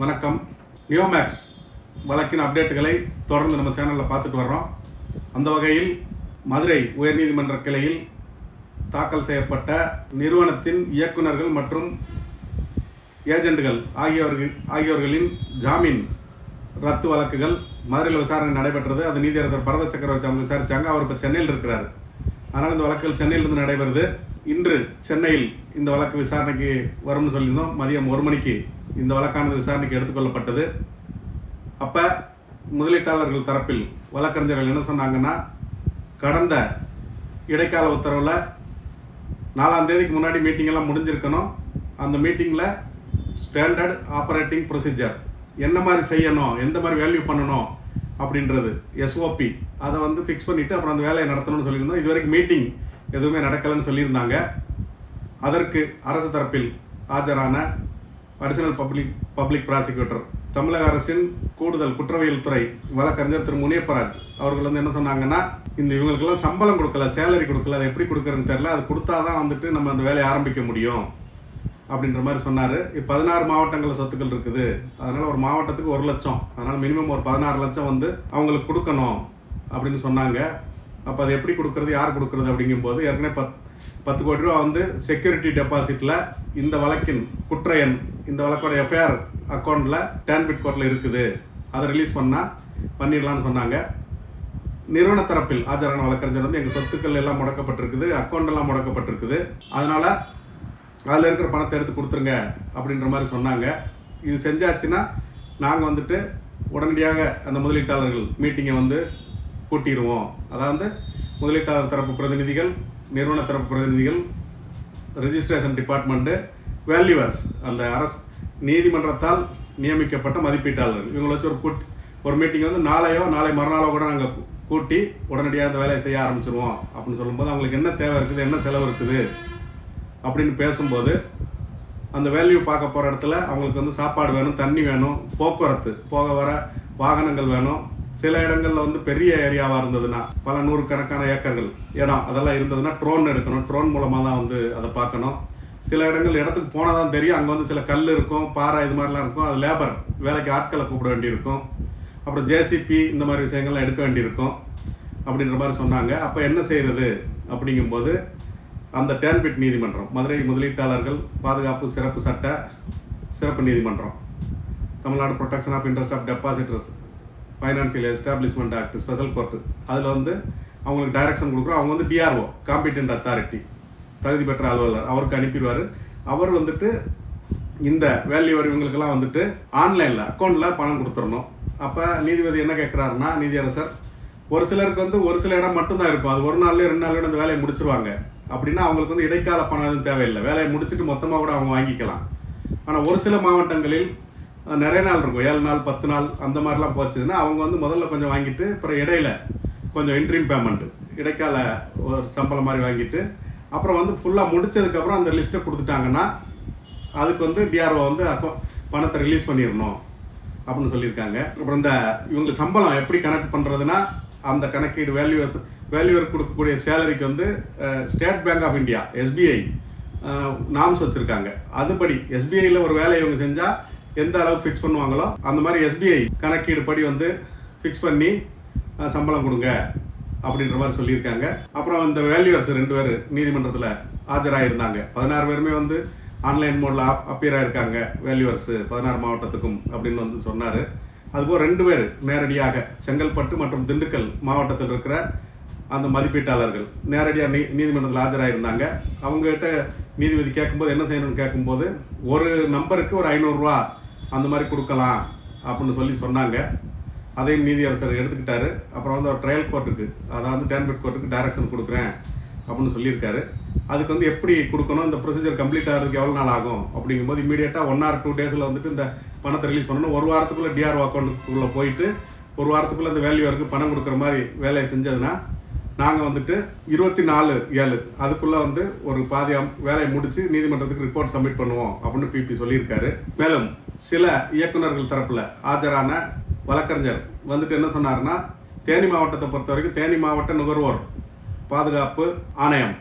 வணக்கம். நியோமேக்ஸ் வழக்கின் அப்டேட்டுகளை தொடர்ந்து நம்ம சேனலில் பார்த்துட்டு வர்றோம். அந்த வகையில் மதுரை உயர்நீதிமன்ற கிளையில் தாக்கல் செய்யப்பட்ட நிறுவனத்தின் இயக்குநர்கள் மற்றும் ஏஜென்ட்கள் ஆகியோர்களின் ஜாமீன் ரத்து வழக்குகள் மதுரையில் விசாரணை நடைபெற்றது. அது நீதியரசர் பரத சக்கரவர்த்தி அவங்க விசாரித்தாங்க. அவர் இப்போ சென்னையில் இருக்கிறார். அதனால் இந்த வழக்குகள் சென்னையிலிருந்து நடைபெறுது. இன்று சென்னையில் இந்த வழக்கு விசாரணைக்கு வரும்னு சொல்லியிருந்தோம். மதியம் 1 மணிக்கு இந்த வழக்கானது விசாரணைக்கு எடுத்துக்கொள்ளப்பட்டது. அப்போ முதலீட்டாளர்கள் தரப்பில் வழக்கறிஞர்கள் என்ன சொன்னாங்கன்னா, கடந்த இடைக்கால உத்தரவில் 4ஆம் தேதிக்கு முன்னாடி மீட்டிங்கெல்லாம் முடிஞ்சிருக்கணும். அந்த மீட்டிங்கில் ஸ்டாண்டர்ட் ஆப்ரேட்டிங் ப்ரொசீஜர் என்ன மாதிரி செய்யணும், எந்த மாதிரி வேல்யூ பண்ணணும் அப்படின்றது SOP அதை ஃபிக்ஸ் பண்ணிவிட்டு அப்புறம் அந்த வேலையை நடத்தணும்னு சொல்லியிருந்தோம். இது வரைக்கும் மீட்டிங் எதுவுமே நடக்கலைன்னு சொல்லியிருந்தாங்க. அதற்கு அரசு தரப்பில் ஆஜரான அடிஷனல் பப்ளிக் ப்ராசிக்யூட்டர், தமிழக அரசின் கூடுதல் குற்றவியல் துறை வழக்கறிஞர் திரு முனியப்பராஜ் அவர்கள் என்ன சொன்னாங்கன்னா, இவங்களுக்கெல்லாம் சம்பளம் கொடுக்கல, சேலரி கொடுக்கல, அதை எப்படி கொடுக்குறதுன்னு தெரியல, அது கொடுத்தாதான் நம்ம அந்த வேலையை ஆரம்பிக்க முடியும் அப்படின்ற மாதிரி சொன்னார். 16 மாவட்டங்களில் சொத்துக்கள் இருக்குது. அதனால் ஒரு மாவட்டத்துக்கு 1 லட்சம், அதனால் மினிமம் ஒரு 16 லட்சம் அவங்களுக்கு கொடுக்கணும் அப்படின்னு சொன்னாங்க. அப்போ அது எப்படி கொடுக்கறது, யார் கொடுக்கறது அப்படிங்கும்போது ஏற்கனவே 10 கோடி ரூபா செக்யூரிட்டி டெபாசிட்டில் இந்த வழக்கின் குற்ற எண், இந்த வழக்கோட FIR அக்கௌண்ட்டில் டேன்பிட் கோர்ட்டில் இருக்குது, அதை ரிலீஸ் பண்ணிடலான்னு சொன்னாங்க. நிறுவன தரப்பில் ஆஜரான வழக்கறிஞர் எங்கள் சொத்துக்கள் எல்லாம் முடக்கப்பட்டிருக்குது, அக்கௌண்ட் எல்லாம் முடக்கப்பட்டிருக்குது, அதனால் அதில் இருக்கிற பணத்தை எடுத்து கொடுத்துருங்க அப்படின்ற மாதிரி சொன்னாங்க. இது செஞ்சாச்சுன்னா நாங்கள் உடனடியாக அந்த முதலீட்டாளர்கள் மீட்டிங்கை கூட்டிடுவோம். அதாவது முதலீட்டாளர் தரப்பு பிரதிநிதிகள், நிறுவன தரப்பு பிரதிநிதிகள், ரெஜிஸ்ட்ரேஷன் டிபார்ட்மெண்ட்டு, வேல்யூவர்ஸ், அந்த அரசு நீதிமன்றத்தால் நியமிக்கப்பட்ட மதிப்பீட்டாளர்கள், இவங்களை வச்சு ஒரு மீட்டிங் நாளை மறுநாளோ கூட நாங்கள் கூட்டி உடனடியாக அந்த வேலையை செய்ய ஆரம்பிச்சிருவோம் அப்படின்னு சொல்லும்போது, அவங்களுக்கு என்ன தேவை இருக்குது, என்ன செலவு இருக்குது அப்படின்னு பேசும்போது, அந்த வேல்யூ பார்க்க போகிற இடத்துல அவங்களுக்கு சாப்பாடு வேணும், தண்ணி வேணும், போக்குவரத்து போக வர வாகனங்கள் வேணும். சில இடங்களில் பெரிய ஏரியாவாக இருந்ததுன்னா, பல 100 கணக்கான ஏக்கர்கள் இடம் அதெல்லாம் இருந்ததுன்னா ட்ரோன் எடுக்கணும், ட்ரோன் மூலமாக தான் அதை பார்க்கணும். சில இடங்கள் இடத்துக்கு போனால் தான் தெரியும், அங்கே சில கல் இருக்கும், பாறை, இது மாதிரிலாம் இருக்கும், அது லேபர் வேலைக்கு ஆட்களை கூப்பிட வேண்டியிருக்கும். அப்புறம் JCP இந்த மாதிரி விஷயங்கள்லாம் எடுக்க வேண்டியிருக்கும் அப்படின்ற மாதிரி சொன்னாங்க. அப்போ என்ன செய்கிறது அப்படிங்கும்போது, அந்த டேன்பிட் நீதிமன்றம், மதுரை முதலீட்டாளர்கள் பாதுகாப்பு சிறப்பு சட்ட சிறப்பு நீதிமன்றம், Tamil Nadu protection of interest of depositors financial establishment act special court, அதில் அவங்களுக்கு டைரக்ஷன் கொடுக்குறோம். அவங்க DRO காம்பிடென்ட் அத்தாரிட்டி, தகுதி பெற்ற அலுவலர், அவருக்கு அனுப்பிடுவார். அவர் இந்த வேல்யூவர் இவங்களுக்கெல்லாம் ஆன்லைனில் அக்கௌண்ட்டில் பணம் கொடுத்துடணும். அப்போ நீதிபதி என்ன கேட்குறாருன்னா, நீதியரசர், ஒரு சிலருக்கு ஒரு சில இடம் மட்டும்தான் இருக்கும், அது 1 நாள்லேயோ 2 நாள்லேயோ அந்த வேலையை முடிச்சிருவாங்க. அப்படின்னா அவங்களுக்கு இடைக்கால பணம் எதுவும் தேவையில்லை, வேலையை முடிச்சுட்டு மொத்தமாக கூட அவங்க வாங்கிக்கலாம். ஆனால் ஒரு சில மாவட்டங்களில் நிறைய நாள் இருக்கும், 7 நாள் 10 நாள் அந்த மாதிரிலாம் போச்சுன்னா அவங்க முதல்ல கொஞ்சம் வாங்கிட்டு அப்புறம் இடையில கொஞ்சம் இன்ட்ரீம் பேமெண்ட்டு, இடைக்கால ஒரு சம்பளம் மாதிரி வாங்கிட்டு அப்புறம் ஃபுல்லாக முடித்ததுக்கப்புறம் அந்த லிஸ்ட்டை கொடுத்துட்டாங்கன்னா அதுக்கு DRO பணத்தை ரிலீஸ் பண்ணிடணும் அப்படின்னு சொல்லியிருக்காங்க. அப்புறம் இவங்களுக்கு சம்பளம் எப்படி கணக்கு பண்ணுறதுன்னா, அந்த கணக்கீடு வேல்யூவர் கொடுக்கக்கூடிய சேலரிக்கு State Bank of India SBI norms வச்சுருக்காங்க. அதுபடி SBIயில் ஒரு வேலையை இவங்க செஞ்சால் எந்த அளவுக்கு ஃபிக்ஸ் பண்ணுவாங்களோ அந்த மாதிரி SBI கணக்கீடு படி ஃபிக்ஸ் பண்ணி சம்பளம் கொடுங்க அப்படின்ற மாதிரி சொல்லியிருக்காங்க. அப்புறம் இந்த வேல்யூவர்ஸ் 2 பேர் நீதிமன்றத்தில் ஆஜராகிருந்தாங்க. 16 பேருமே ஆன்லைன் மோடில் அப்பியர் ஆகிருக்காங்க, வேல்யூவர்ஸ் 16 மாவட்டத்துக்கும் அப்படின்னு சொன்னார். அதுபோல் 2 பேர் நேரடியாக செங்கல்பட்டு மற்றும் திண்டுக்கல் மாவட்டத்தில் இருக்கிற அந்த மதிப்பீட்டாளர்கள் நேரடியாக நீதிமன்றத்தில் ஆஜராகிருந்தாங்க. அவங்ககிட்ட நீதிபதி கேட்கும்போது என்ன செய்யணும்னு கேட்கும்போது, ஒரு நம்பருக்கு ஒரு 500 ரூபா அந்த மாதிரி கொடுக்கலாம் அப்படின்னு சொன்னாங்க. அதையும் நீதியரசர் எடுத்துக்கிட்டாரு. அப்புறம் ஒரு ட்ரையல் கோர்ட்டுக்கு, அதாவது டேன்பிட் கோர்ட்டுக்கு டைரக்ஷன் கொடுக்குறேன் அப்படின்னு சொல்லியிருக்காரு. அதுக்கு எப்படி கொடுக்கணும், இந்த ப்ரொசீஜர் கம்ப்ளீட் ஆகிறதுக்கு எவ்வளோ நாள் ஆகும் அப்படிங்கும்போது, இமீடியட்டாக 1 or 2 டேஸில் இந்த பணத்தை ரிலீஸ் பண்ணணும். 1 வாரத்துக்குள்ளே DRO அக்கௌண்ட்டுக்குள்ளே போயிட்டு 1 வாரத்துக்குள்ளே அந்த வேல்யூவருக்கு பணம் கொடுக்குற மாதிரி வேலையை செஞ்சதுன்னா நாங்கள் 24/7 அதுக்குள்ளே ஒரு பாதி வேலையை முடித்து நீதிமன்றத்துக்கு ரிப்போர்ட் சப்மிட் பண்ணுவோம் அப்படின்னு PP சொல்லியிருக்காரு. மேலும் சில இயக்குநர்கள் தரப்பில் ஆஜரான வழக்கறிஞர் என்ன சொன்னார்னா, தேனி மாவட்டத்தை பொறுத்த வரைக்கும் தேனி மாவட்ட நுகர்வோர் பாதுகாப்பு ஆணையம்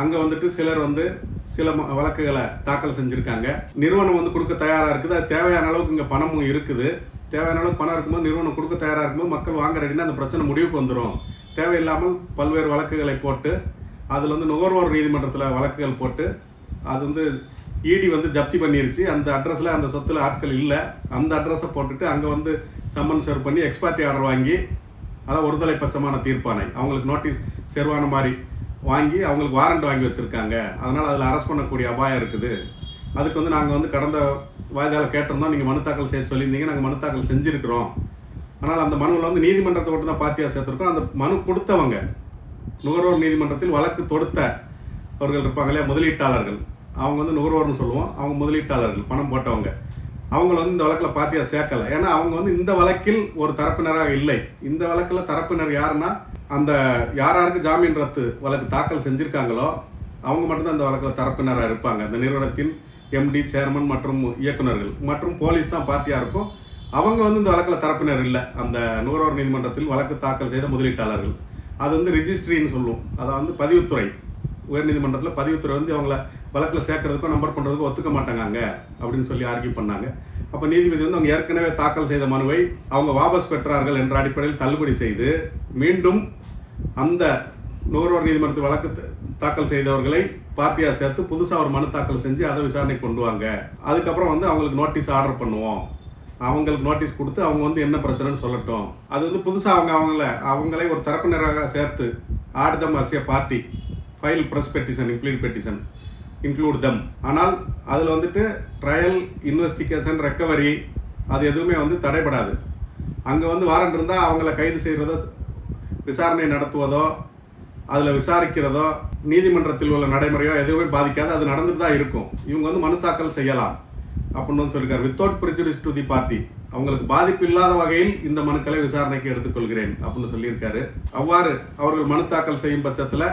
அங்கே வந்துட்டு சிலர் வந்து சில வழக்குகளை தாக்கல் செஞ்சுருக்காங்க. நிறுவனம் வந்து கொடுக்க தயாராக இருக்குது. அது தேவையான அளவுக்கு இங்கே பணமும் இருக்குது. தேவையான அளவுக்கு பணம் இருக்கும்போது நிறுவனம் கொடுக்க தயாராக இருக்கும்போது மக்கள் வாங்க ரெடினா அந்த பிரச்சனை முடிவுக்கு வந்துடும். தேவையில்லாமல் பல்வேறு வழக்குகளை போட்டு அதில் வந்து நுகர்வோர் நீதிமன்றத்தில் வழக்குகள் போட்டு அது வந்து இடி வந்து ஜப்தி பண்ணிருச்சு. அந்த அட்ரஸில் அந்த சொத்தில் ஆட்கள் இல்லை. அந்த அட்ரஸை போட்டுட்டு அங்கே வந்து சம்மன் சர்வ் பண்ணி எக்ஸ்பார்ட்டி ஆர்டர் வாங்கி அதான் ஒருதலை பட்சமான தீர்ப்பானை அவங்களுக்கு நோட்டீஸ் செர்வான மாதிரி வாங்கி அவங்களுக்கு வாரண்ட் வாங்கி வச்சுருக்காங்க. அதனால் அதில் அரெஸ்ட் பண்ணக்கூடிய அபாயம் இருக்குது. அதுக்கு வந்து நாங்கள் வந்து கடந்த வாய்தாவில் கேட்டிருந்தோம். நீங்கள் மனு தாக்கல் செய்ய சொல்லியிருந்தீங்க. நாங்கள் மனு தாக்கல் செஞ்சுருக்கிறோம். ஆனால் அந்த மனுவில் வந்து நீதிமன்றத்தை மட்டும் தான் பார்ட்டியாக சேர்த்துருக்கோம். அந்த மனு கொடுத்தவங்க நுகர்வோர் நீதிமன்றத்தில் வழக்கு தொடுத்த அவர்கள் இருப்பாங்க இல்லையா, முதலீட்டாளர்கள். அவங்க வந்து நுகர்வோர்னு சொல்லுவோம். அவங்க முதலீட்டாளர்கள், பணம் போட்டவங்க. அவங்கள வந்து இந்த வழக்கில் பார்ட்டியாக சேர்க்கலை. ஏன்னா அவங்க வந்து இந்த வழக்கில் ஒரு தரப்பினராக இல்லை. இந்த வழக்கில் தரப்பினர் யாருன்னா அந்த யாராருக்கு ஜாமீன் ரத்து வழக்கு தாக்கல் செஞ்சுருக்காங்களோ அவங்க மட்டும்தான் அந்த வழக்கில் தரப்பினராக இருப்பாங்க. அந்த நிறுவனத்தின் எம்டி, சேர்மன் மற்றும் இயக்குநர்கள் மற்றும் போலீஸ் தான் பார்ட்டியாக இருக்கும். அவங்க வந்து இந்த வழக்கில் தரப்பினர் இல்லை. அந்த நுகர்வோர் நீதிமன்றத்தில் வழக்கு தாக்கல் செய்த முதலீட்டாளர்கள் அது வந்து ரிஜிஸ்ட்ரின்னு சொல்லுவோம். அதை வந்து பதிவுத்துறை, உயர்நீதிமன்றத்தில் பதிவுத்துறை வந்து அவங்கள வழக்கில் சேர்க்கறதுக்கோ நம்பர் பண்ணுறதுக்கோ ஒத்துக்க மாட்டாங்க அப்படின்னு சொல்லி ஆர்கியூ பண்ணாங்க. அப்போ நீதிபதி வந்து அவங்க ஏற்கனவே தாக்கல் செய்த மனுவை அவங்க வாபஸ் பெற்றார்கள் என்ற அடிப்படையில் தள்ளுபடி செய்து மீண்டும் அந்த நுகர்வோர் நீதிமன்றத்தில் வழக்கு தாக்கல் செய்தவர்களை பார்ட்டியாக சேர்த்து புதுசாக ஒரு மனு தாக்கல் செஞ்சு அதை விசாரணை கொண்டு வாங்க. அதுக்கப்புறம் வந்து அவங்களுக்கு நோட்டீஸ் ஆர்டர் பண்ணுவோம். அவங்களுக்கு நோட்டீஸ் கொடுத்து அவங்க வந்து என்ன பிரச்சனைன்னு சொல்லட்டும். அது வந்து புதுசாக அவங்களே ஒரு தரப்பினராக சேர்த்து add them as a party, file fresh petition, implead petition, include them. ஆனால் அதில் வந்துட்டு ட்ரையல், இன்வெஸ்டிகேஷன், ரெக்கவரி அது எதுவுமே வந்து தடைபடாது. அங்கே வந்து வாரண்ட் இருந்தால் அவங்கள கைது செய்கிறதோ விசாரணை நடத்துவதோ அதில் விசாரிக்கிறதோ நீதிமன்றத்தில் உள்ள நடைமுறையோ எதுவுமே பாதிக்காது. அது நடந்துட்டு தான் இருக்கும். இவங்க வந்து மனு தாக்கல் செய்யலாம் அப்படின்னு வந்து சொல்லியிருக்காரு. Without prejudice to the party, அவங்களுக்கு பாதிப்பு இல்லாத வகையில் இந்த மனுக்களை விசாரணைக்கு எடுத்துக்கொள்கிறேன் அப்படின்னு சொல்லியிருக்காரு. அவ்வாறு அவர்கள் மனு தாக்கல் செய்யும் பட்சத்தில்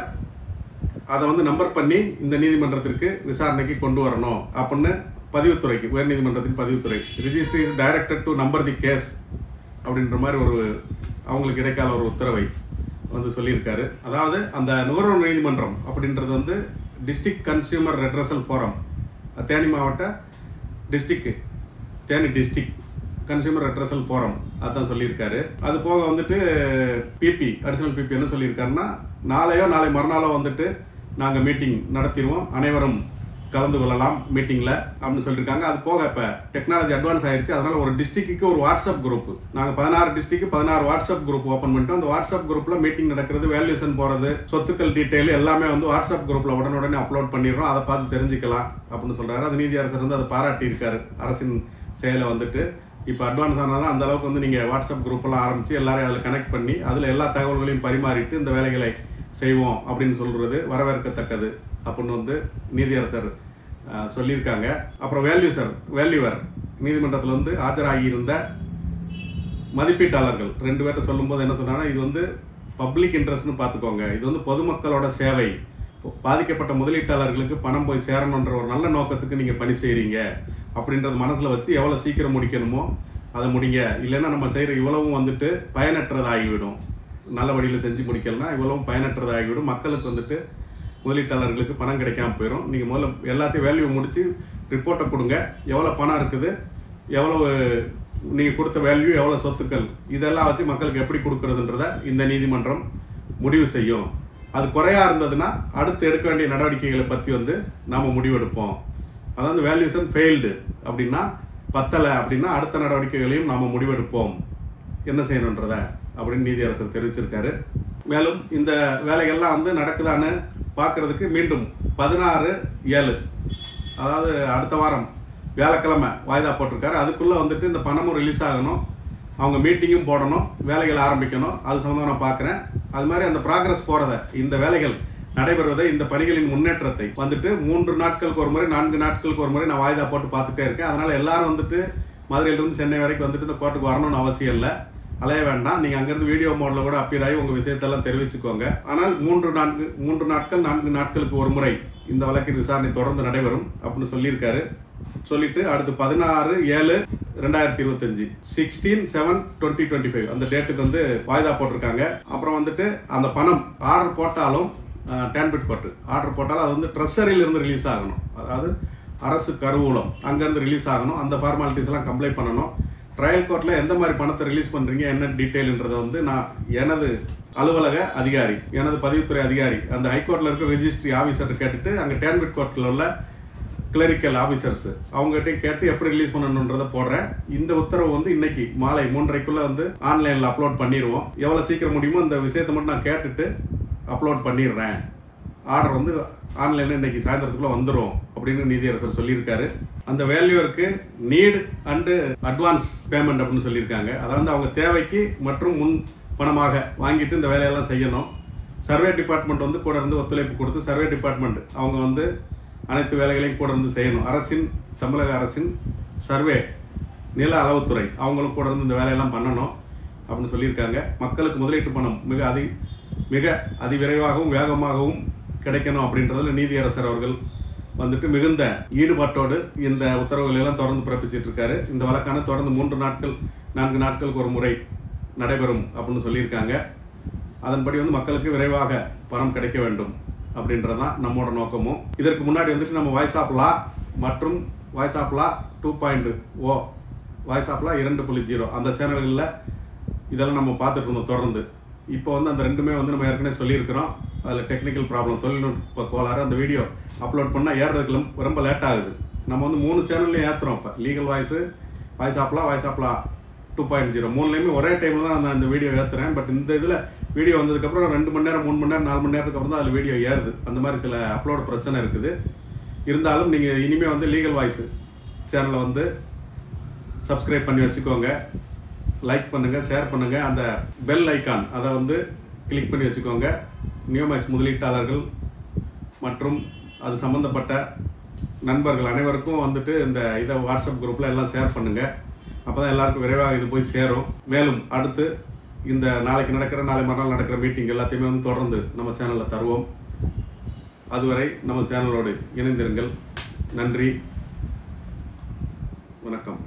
அதை வந்து நம்பர் பண்ணி இந்த நீதிமன்றத்திற்கு விசாரணைக்கு கொண்டு வரணும் அப்படின்னு பதிவுத்துறைக்கு, உயர்நீதிமன்றத்தின் பதிவுத்துறை, registry is directed to number the case அப்படின்ற மாதிரி ஒரு அவங்களுக்கு இடைக்கால ஒரு உத்தரவை வந்து சொல்லியிருக்காரு. அதாவது அந்த நுகர்வோர் நீதிமன்றம் அப்படின்றது வந்து district consumer redressal forum, Theni மாவட்ட Theni district consumer redressal forum அதான் சொல்லியிருக்காரு. அது போக வந்துட்டு பிபி, அடிஷனல் பிபி என்ன சொல்லியிருக்காருன்னா நாளை மறுநாளோ வந்துட்டு நாங்கள் மீட்டிங் நடத்திடுவோம், அனைவரும் கலந்து கொள்ளலாம் மீட்டிங்கில் அப்படின்னு சொல்லியிருக்காங்க. அது போக இப்போ டெக்னாலஜி அட்வான்ஸ் ஆயிடுச்சு. அதனால் ஒரு டிஸ்ட்ரிக்ட்டுக்கு ஒரு வாட்ஸ்அப் குரூப், நாங்கள் 16 டிஸ்ட்ரிக்ட் 16 வாட்ஸ்அப் குரூப் ஓப்பன் பண்ணிட்டோம். அந்த வாட்ஸ்அப் குரூப்பில் மீட்டிங் நடக்கிறது, வேல்யூஷன் போகிறது, சொத்துக்கள் டீட்டெயில் எல்லாமே வந்து வாட்ஸ்அப் குரூப்பில் உடனே அப்லோட் பண்ணிடுறோம். அதை பார்த்து தெரிஞ்சுக்கலாம் அப்படின்னு சொல்கிறாரு. அது நீதியரசர் வந்து அதை பாராட்டியிருக்காரு. அரசின் செயலை வந்துட்டு இப்போ அட்வான்ஸ் ஆனதுனால அந்த அளவுக்கு வந்து நீங்கள் வாட்ஸ்அப் குரூப்பெல்லாம் ஆரம்பித்து எல்லாரையும் அதில் கனெக்ட் பண்ணி அதில் எல்லா தகவல்களையும் பரிமாறிட்டு இந்த வேலைகளை செய்வோம் அப்படின்னு சொல்கிறது வரவேற்கத்தக்கது அப்படின்னு வந்து நீதியரசர் சொல்லியிருக்காங்க. அப்புறம் வேல்யூவர் நீதிமன்றத்தில் வந்து ஆஜராகியிருந்த மதிப்பீட்டாளர்கள் 2 பேர்ட்ட சொல்லும்போது என்ன சொன்னாங்கன்னா, இது வந்து பப்ளிக் இன்ட்ரெஸ்ட்னு பார்த்துக்கோங்க, இது வந்து பொதுமக்களோட சேவை, பாதிக்கப்பட்ட முதலீட்டாளர்களுக்கு பணம் போய் சேரணுன்ற ஒரு நல்ல நோக்கத்துக்கு நீங்கள் பணி செய்கிறீங்க அப்படின்றது மனசில் வச்சு எவ்வளோ சீக்கிரம் முடிக்கணுமோ அதை முடிங்க. இல்லைன்னா நம்ம செய்கிற இவ்வளவும் வந்துட்டு பயனற்றதாகிவிடும். நல்ல வழியில் செஞ்சு முடிக்கலன்னா இவ்வளவும் பயனற்றதாகிவிடும். மக்களுக்கு வந்துட்டு முதலீட்டாளர்களுக்கு பணம் கிடைக்காம போயிடும். நீங்கள் முதல்ல எல்லாத்தையும் வேல்யூ முடித்து ரிப்போர்ட்டை கொடுங்க. எவ்வளோ பணம் இருக்குது, எவ்வளவு நீங்கள் கொடுத்த வேல்யூ, எவ்வளோ சொத்துக்கள், இதெல்லாம் வச்சு மக்களுக்கு எப்படி கொடுக்குறதுன்றத இந்த நீதிமன்றம் முடிவு செய்யும். அது குறையாக இருந்ததுன்னா அடுத்து எடுக்க வேண்டிய நடவடிக்கைகளை பற்றி வந்து நாம் முடிவெடுப்போம். அதாவது வேல்யூஷன் ஃபெயில்டு அப்படின்னா, பத்தலை அப்படின்னா அடுத்த நடவடிக்கைகளையும் நாம் முடிவெடுப்போம் என்ன செய்யணுன்றத அப்படின்னு நீதியரசர் தெரிவிச்சிருக்காரு. மேலும் இந்த வேலைகள்லாம் வந்து நடக்குதான்னு பார்க்கறதுக்கு மீண்டும் 16/7 அதாவது அடுத்த வாரம் வியாழக்கிழமை வாய்தா போட்டிருக்காரு. அதுக்குள்ளே வந்துட்டு இந்த பணமும் ரிலீஸ் ஆகணும், அவங்க மீட்டிங்கும் போடணும், வேலைகள் ஆரம்பிக்கணும். அது சம்மந்தமாக நான் பார்க்குறேன். அது மாதிரி அந்த ப்ராக்ரஸ் போகிறத, இந்த வேலைகள் நடைபெறுவதை, இந்த பணிகளின் முன்னேற்றத்தை வந்துட்டு 3 நாட்களுக்கு ஒரு முறை 4 நாட்களுக்கு ஒரு முறை நான் வாய்தா போட்டு பார்த்துட்டே இருக்கேன். அதனால் எல்லாரும் வந்துட்டு மதுரையிலிருந்து சென்னை வரைக்கும் வந்துட்டு இந்த கோர்ட்டுக்கு வரணும்னு அவசியம் இல்லை, அலைய வேண்டாம். நீங்கள் அங்கேருந்து வீடியோ மோடில் கூட அப்பீர் ஆகி உங்கள் விஷயத்தெல்லாம் தெரிவிச்சுக்கோங்க. ஆனால் 3 நாட்கள் 4 நாட்களுக்கு ஒரு முறை இந்த வழக்கின் விசாரணை தொடர்ந்து நடைபெறும் அப்படின்னு சொல்லியிருக்காரு. சொல்லிட்டு அடுத்து 16/7/2025 16/7/2025 அந்த டேட்டுக்கு வந்து வாய்தா போட்டிருக்காங்க. அப்புறம் வந்துட்டு அந்த பணம் ஆர்டர் போட்டாலும் டேன்பிட் கோர்ட்டு ஆர்டர் போட்டாலும் அது வந்து ட்ரெஷரியிலிருந்து ரிலீஸ் ஆகணும். அதாவது அரசு கருவூலம் அங்கேருந்து ரிலீஸ் ஆகணும். அந்த ஃபார்மாலிட்டிஸ் எல்லாம் கம்ப்ளைண்ட் பண்ணணும். ட்ரையல் கோர்ட்டில் எந்த மாதிரி பணத்தை ரிலீஸ் பண்ணுறீங்க என்ன டீட்டெயில்ன்றதை வந்து நான் எனது அலுவலக அதிகாரி, எனது பதிவுத்துறை அதிகாரி, அந்த ஹைகோர்ட்டில் இருக்கிற ரெஜிஸ்ட்ரி ஆஃபீஸர்கிட்ட கேட்டுட்டு அங்கே டேன்பிட் கோர்ட்டில் உள்ள கிளரிக்கல் ஆஃபீஸர்ஸ் அவங்ககிட்டையும் கேட்டு எப்படி ரிலீஸ் பண்ணணுன்றதை போடுறேன். இந்த உத்தரவு வந்து இன்னைக்கு மாலை 3:30க்குள்ள வந்து ஆன்லைனில் அப்லோட் பண்ணிடுவோம். எவ்வளோ சீக்கிரம் முடியுமோ அந்த விஷயத்தை மட்டும் நான் கேட்டுட்டு அப்லோட் பண்ணிடுறேன். ஆர்டர் வந்து ஆன்லைனில் இன்னைக்கு சாயந்தரத்துக்குள்ளே வந்துடும் அப்படின்னு நீதியரசர் சொல்லியிருக்காரு. அந்த வேல்யூருக்கு நீட் அண்டு அட்வான்ஸ் பேமெண்ட் அப்படின்னு சொல்லியிருக்காங்க. அதாவது அவங்க தேவைக்கு மற்றும் முன் பணமாக வாங்கிட்டு இந்த வேலையெல்லாம் செய்யணும். சர்வே டிபார்ட்மெண்ட் வந்து கூட இருந்து ஒத்துழைப்பு கொடுத்து சர்வே டிபார்ட்மெண்ட் அவங்க வந்து அனைத்து வேலைகளையும் கூட இருந்து செய்யணும். தமிழக அரசின் சர்வே நில அளவுத்துறை அவங்களும் கூட இருந்து இந்த வேலையெல்லாம் பண்ணணும் அப்படின்னு சொல்லியிருக்காங்க. மக்களுக்கு முதலீட்டு பணம் மிக அதிவிரைவாகவும் வேகமாகவும் கிடைக்கணும் அப்படின்றதுல நீதியரசர் அவர்கள் வந்துட்டு மிகுந்த ஈடுபாட்டோடு இந்த உத்தரவுகள் எல்லாம் தொடர்ந்து பிறப்பிச்சிட்டு இருக்காரு. இந்த வழக்கான தொடர்ந்து 4 நாட்களுக்கு ஒரு முறை நடைபெறும் அப்படின்னு சொல்லியிருக்காங்க. அதன்படி வந்து மக்களுக்கு விரைவாக பணம் கிடைக்க வேண்டும் அப்படின்றதான் நம்மோட நோக்கமும். இதற்கு முன்னாடி வந்துட்டு நம்ம வாய்ஸ் ஆஃப் லா மற்றும் voice of law 2.0 voice of law 2.0 அந்த சேனல்களில் இதெல்லாம் நம்ம பார்த்துட்டு இருந்தோம் தொடர்ந்து. இப்போ வந்து அந்த ரெண்டுமே வந்து நம்ம ஏற்கனவே சொல்லியிருக்கிறோம். அதில் டெக்னிக்கல் ப்ராப்ளம், தொழில்நுட்ப கோளாறு, அந்த வீடியோ அப்லோட் பண்ணால் ஏறுறதுக்கு ரொம்ப லேட் ஆகுது. நம்ம வந்து 3 சேனல்லையும் ஏற்றுறோம். இப்போ legal voice, voice of law 2.0 3லையுமே ஒரே டைமில் தான் நான் இந்த வீடியோ ஏற்றுறேன். பட் இந்த இதில் வீடியோ வந்ததுக்கப்புறம் 2 மணி நேரம் 3 மணி நேரம் 4 மணி நேரத்துக்கு அப்புறம் தான் அதில் வீடியோ ஏறுது. அந்த மாதிரி சில அப்லோட் பிரச்சனை இருக்குது. இருந்தாலும் நீங்கள் இனிமேல் வந்து லீகல் வாய்ஸ் சேனலை வந்து சப்ஸ்கிரைப் பண்ணி வச்சுக்கோங்க. லைக் பண்ணுங்கள், ஷேர் பண்ணுங்கள். அந்த பெல் ஐக்கான் அதை வந்து கிளிக் பண்ணி வச்சுக்கோங்க. நியோமேக்ஸ் முதலீட்டாளர்கள் மற்றும் அது சம்மந்தப்பட்ட நண்பர்கள் அனைவருக்கும் வந்துட்டு இதை வாட்ஸ்அப் குரூப்பில் எல்லாம் ஷேர் பண்ணுங்கள். அப்போ தான் எல்லாருக்கும் விரைவாக இது போய் சேரும். மேலும் அடுத்து இந்த நாளை மறுநாள் நடக்கிற மீட்டிங் எல்லாத்தையுமே வந்து தொடர்ந்து நம்ம சேனலில் தருவோம். அதுவரை நம்ம சேனலோடு இணைந்திருங்கள். நன்றி, வணக்கம்.